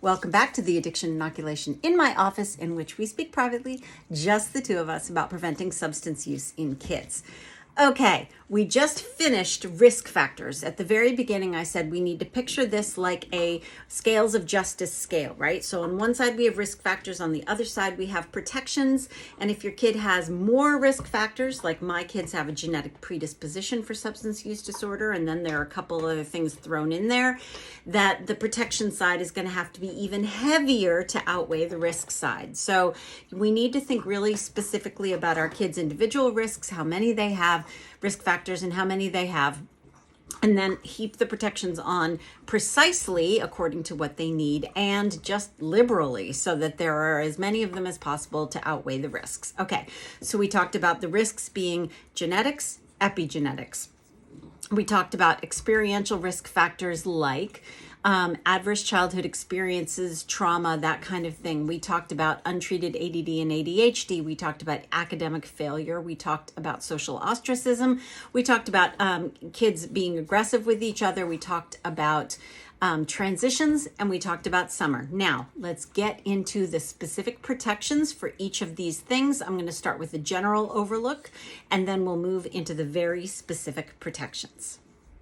Welcome back to the Addiction Inoculation in my office, in which we speak privately, just the two of us, about preventing substance use in kids. Okay, we just finished risk factors. At the very beginning, I said we need to picture this like a scales of justice scale, right? So on one side, we have risk factors. On the other side, we have protections. And if your kid has more risk factors, like my kids have a genetic predisposition for substance use disorder, and then there are a couple other things thrown in there, that the protection side is going to have to be even heavier to outweigh the risk side. So we need to think really specifically about our kids' individual risks, how many they have, risk factors and how many they have, and then heap the protections on precisely according to what they need and just liberally so that there are as many of them as possible to outweigh the risks. Okay, so we talked about the risks being genetics, epigenetics. We talked about experiential risk factors like adverse childhood experiences, trauma, that kind of thing. We talked about untreated ADD and ADHD. We talked about academic failure. We talked about social ostracism. We talked about kids being aggressive with each other. We talked about transitions, and we talked about summer. Now, let's get into the specific protections for each of these things. I'm going to start with the general overlook, and then we'll move into the very specific protections.